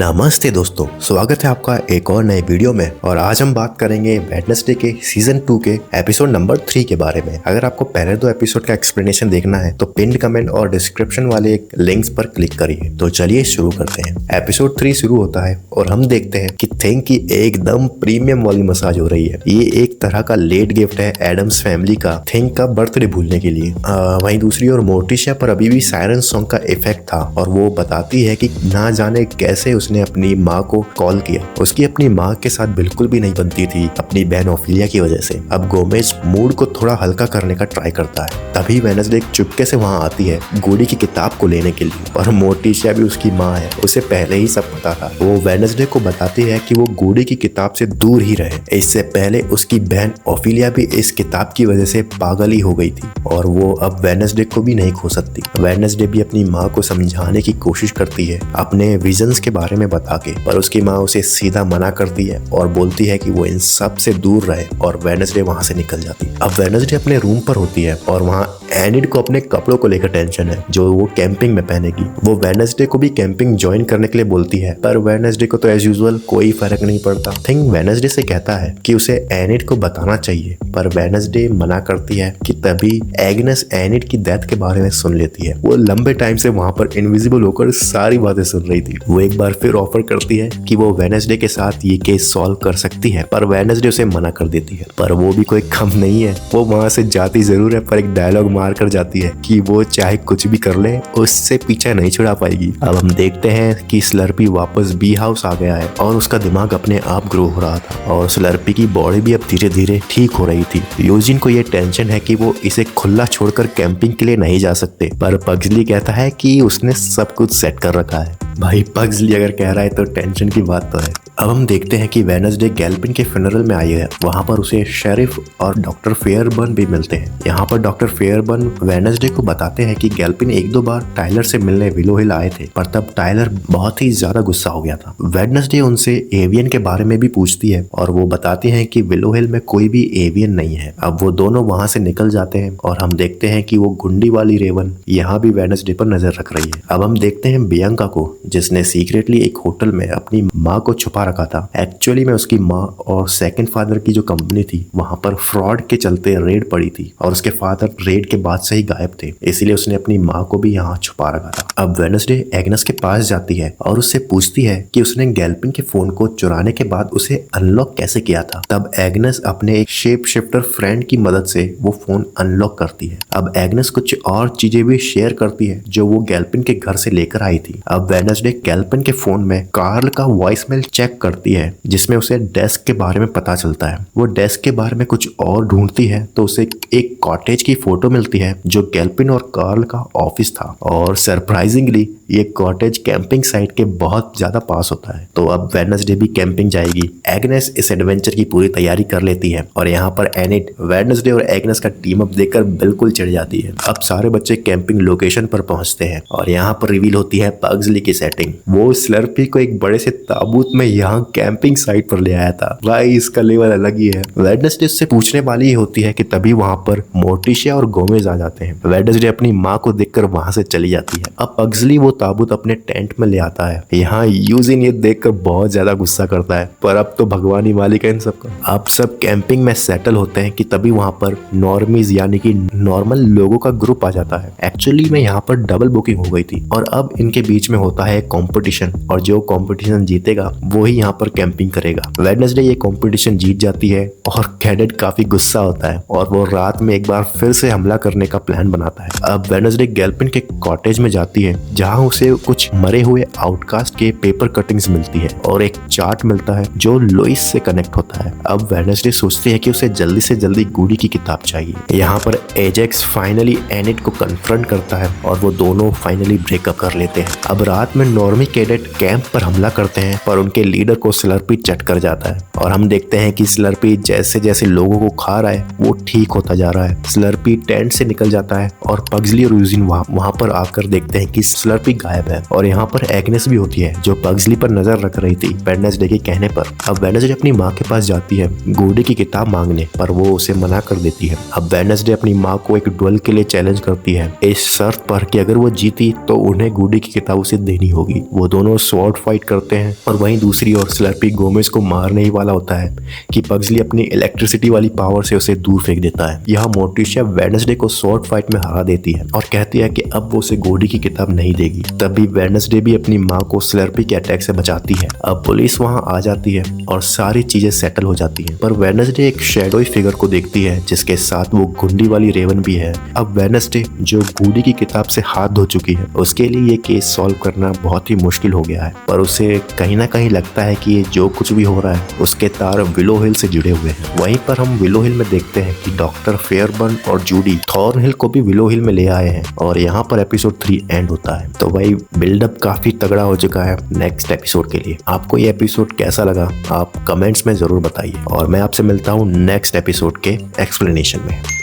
नमस्ते दोस्तों, स्वागत है आपका एक और नए वीडियो में। और आज हम बात करेंगे वेडनेसडे के सीजन 2 के एपिसोड नंबर 3 के बारे में। अगर आपको पहले 2 एपिसोड का एक्सप्लेनेशन देखना है तो पिन कमेंट और डिस्क्रिप्शन वाले लिंक्स पर क्लिक करिए। तो चलिए शुरू करते हैं। एपिसोड 3 शुरू होता है और हम देखते हैं कि थिंग की एकदम प्रीमियम वाली मसाज हो रही है। ये एक तरह का लेट गिफ्ट है एडम्स फैमिली का थिंग का बर्थडे भूलने के लिए। वहीं दूसरी ओर मोर्टिशिया पर अभी भी सायरन सॉन्ग का इफेक्ट था और वो बताती है कि ना जाने कैसे उसने अपनी माँ को कॉल किया। उसकी अपनी माँ के साथ बिल्कुल भी नहीं बनती थी अपनी बहन ओफिलिया की वजह से। अब गोमेज मूड को थोड़ा हल्का करने का ट्राई करता है। तभी वेडनेसडे चुपके से वहाँ आती है गूडी की किताब को लेने के लिए। और मोर्टिशिया भी उसकी माँ है, उसे पहले ही सब पता था। वो वेडनेसडे को बताती है कि वो गूडी की किताब से दूर ही रहे। इससे पहले उसकी बहन ओफिलिया भी इस किताब की वजह से पागल ही हो गई थी और वो अब वेडनेसडे को भी नहीं खो सकती। वेडनेसडे भी अपनी माँ को समझाने की कोशिश करती है अपने विजन्स के बारे में बता के, पर उसकी माँ उसे सीधा मना करती है और बोलती है कि वो इन सब से दूर रहे और वेडनेसडे वहाँ से निकल जाती है। अब वेडनेसडे अपने रूम पर होती है और वहाँ एनिड को अपने कपड़ों को लेकर टेंशन है जो वो कैंपिंग में पहनेगी। वो वेडनेसडे को भी कैंपिंग ज्वाइन करने के लिए बोलती है, पर वेडनेसडे को तो एज यूजुअल कोई फर्क नहीं पड़ता। थिंग वेडनेसडे से कहता है कि उसे एनिड को बताना चाहिए, पर वेडनेसडे मना करती है कि तभी एग्नेस एनिड की डेथ के बारे में सुन लेती है। वो लंबे टाइम से वहाँ पर इनविजिबल होकर सारी बातें सुन रही थी। वो एक बार फिर ऑफर करती है कि वो वेडनेसडे के साथ ये केस सॉल्व कर सकती है, पर वेडनेसडे उसे मना कर देती है। पर वो भी कोई कम नहीं है, वो वहाँ से जाती जरूर है पर एक डायलॉग मार कर जाती है कि वो चाहे कुछ भी कर ले उससे पीछा नहीं छुड़ा पाएगी। अब हम देखते हैं कि स्लर्पी वापस बी हाउस आ गया है और उसका दिमाग अपने आप ग्रो हो रहा था और स्लर्पी की बॉडी भी अब धीरे धीरे ठीक हो रही थी। यूजिन को ये टेंशन है कि वो इसे खुला छोड़कर कैंपिंग के लिए नहीं जा सकते, पर पग्सली कहता है कि उसने सब कुछ सेट कर रखा है। भाई पग्सली अगर कह रहा है तो टेंशन की बात तो है। अब हम देखते हैं कि वेडनेसडे गैल्पिन के फ्यूनरल में आई है। वहाँ पर उसे शेरिफ और डॉक्टर फेयरबर्न भी मिलते हैं। यहाँ पर डॉक्टर फेयरबर्न वेडनेसडे को बताते हैं कि गैल्पिन 1-2 बार टाइलर से मिलने विलो हिल आए थे, पर तब टाइलर बहुत ही ज्यादा गुस्सा हो गया था। वेडनेसडे उनसे एवियन के बारे में भी पूछती है और वो बताती हैं कि विलो हिल में कोई भी एवियन नहीं है। अब वो दोनों वहाँ से निकल जाते हैं और हम देखते हैं कि वो गुंडी वाली रेवन यहाँ भी वेडनेसडे पर नजर रख रही है। अब हम देखते हैं बियांका को, जिसने सीक्रेटली एक होटल में अपनी माँ को छुपा रखा था। एक्चुअली में उसकी माँ और सेकंड फादर की जो कंपनी थी वहां पर फ्रॉड के चलते रेड पड़ी थी और उसके फादर रेड के बाद से ही गायब थे, इसीलिए उसने अपनी माँ को भी यहाँ छुपा रखा था। अब वेडनेसडे एग्नेस के पास जाती है और उससे पूछती है कि उसने गैल्पिन के फोन को चुराने के बाद उसे अनलॉक कैसे किया था। तब एग्नेस अपने एक शेप शिफ्टर फ्रेंड की मदद से वो फोन अनलॉक करती है। अब एग्नेस कुछ और चीजें भी शेयर करती है जो वो गैल्पिन के घर से लेकर आई थी। अब वेडनेसडे गैल्पिन के फोन में कार्ल का वॉइसमेल चेक करती है जिसमें उसे डेस्क के बारे में पता चलता है। वो डेस्क के बारे में कुछ और ढूंढती है तो उसे एक कॉटेज की फोटो मिलती है जो गैल्पिन और कार्ल का ऑफिस था और सरप्राइजिंगली ये कॉटेज कैंपिंग साइट के बहुत ज्यादा पास होता है। तो अब वेडनेसडे भी कैंपिंग जाएगी। एग्नेस इस एडवेंचर की पूरी तैयारी कर लेती है और यहाँ पर एनिड वेडनेसडे और एग्नेस का टीम अप देखकर बिल्कुल चिढ़ जाती है। अब सारे बच्चे कैंपिंग लोकेशन पर पहुंचते हैं और यहाँ पर रिवील होती है पग्सली की सेटिंग। वो स्लर्पी को एक बड़े से ताबूत में यहाँ कैंपिंग साइट पर ले आया था। भाई इसका लेवल अलग ही है। वेडनेसडे से पूछने वाली ही होती है कि तभी वहाँ पर मोर्टिशिया और गोमेज आ जाते हैं। वेडनेसडे अपनी माँ को देखकर वहाँ से चली जाती है। अब पग्सली वो ताबूत अपने टेंट में ले आता है। यहाँ यूजिन ये देखकर बहुत ज्यादा गुस्सा करता है, पर अब तो भगवान ही मालिक है इन सबका। अब सब कैंपिंग में सेटल होते हैं कि तभी वहाँ पर नॉर्मीज यानी कि नॉर्मल लोगों का ग्रुप आ जाता है। एक्चुअली में यहाँ पर डबल बुकिंग हो गई थी और अब इनके बीच में होता है कॉम्पिटिशन और जो कॉम्पिटिशन जीतेगा वो ही यहाँ पर कैंपिंग करेगा। वेडनेसडे ये कॉम्पिटिशन जीत जाती है और कैडेट काफी गुस्सा होता है और वो रात में एक बार फिर से हमला करने का प्लान बनाता है। अब वेडनेसडे गैल्पिन के कॉटेज में जाती है जहाँ उसे कुछ मरे हुए आउटकास्ट के पेपर कटिंग्स मिलती है और एक चार्ट मिलता है जो लोइस से कनेक्ट होता है। अब वेडनेसडे सोचती है कि उसे जल्दी से जल्दी गूडी की किताब चाहिए। यहाँ पर एजेक्स फाइनली एनिड को कन्फ्रंट करता है और वो दोनों फाइनली ब्रेकअप कर लेते हैं। अब रात में नॉर्मी कैडेट कैंप पर हमला करते हैं पर उनके लीडर को स्लर्पी चट कर जाता है और हम देखते हैं कि स्लर्पी जैसे जैसे लोगों को खा रहा है वो ठीक होता जा रहा है। स्लर्पी टेंट से निकल जाता है और पग्सली और यूजिन वहां पर आकर देखते हैं कि स्लर्पी गायब है। और यहाँ पर एग्नेस भी होती है जो पग्सली पर नजर रख रही थी वेडनेसडे के कहने पर। अब वेडनेसडे अपनी माँ के पास जाती है गूडी की किताब मांगने, पर वो उसे मना कर देती है। अब वेडनेसडे अपनी माँ को एक डुएल के लिए चैलेंज करती है इस शर्त पर कि अगर वो जीती तो उन्हें गूडी की किताब उसे देनी होगी। वो दोनों स्वॉर्ड फाइट करते हैं और वहीं दूसरी ओर स्लर्पी गोमेज को मारने ही वाला होता है कि पग्सली अपनी इलेक्ट्रिसिटी वाली पावर से उसे दूर फेंक देता है। यहाँ मोर्टिशिया वेडनेसडे को स्वॉर्ड फाइट में हरा देती है और कहती है कि अब वो उसे गूडी की किताब नहीं देगी। तभी वेडनेसडे भी अपनी माँ को स्लर्पी के अटैक से बचाती है। अब पुलिस वहाँ आ जाती है और सारी चीजें सेटल हो जाती हैं। पर वेडनेसडे एक शैडोई फिगर को देखती है जिसके साथ वो गुंडी वाली रेवन भी है। अब वेडनेसडे जो गूडी की किताब से हाथ धो चुकी है, उसके लिए ये केस सॉल्व करना बहुत ही मुश्किल हो गया है। पर उसे कहीं ना कहीं लगता है कि ये जो कुछ भी हो रहा है उसके तार विलो हिल से जुड़े हुए हैं। वहीं पर हम विलो हिल में देखते हैं कि डॉक्टर फेयरबर्न और जूडी थॉर्नहिल को भी विलो हिल में ले आए हैं और यहाँ पर एपिसोड 3 एंड होता है। तो भाई बिल्डअप काफी तगड़ा हो चुका है नेक्स्ट एपिसोड के लिए। आपको ये एपिसोड कैसा लगा आप कमेंट्स में जरूर बताइए और मैं आपसे मिलता हूँ नेक्स्ट एपिसोड के एक्सप्लेनेशन में।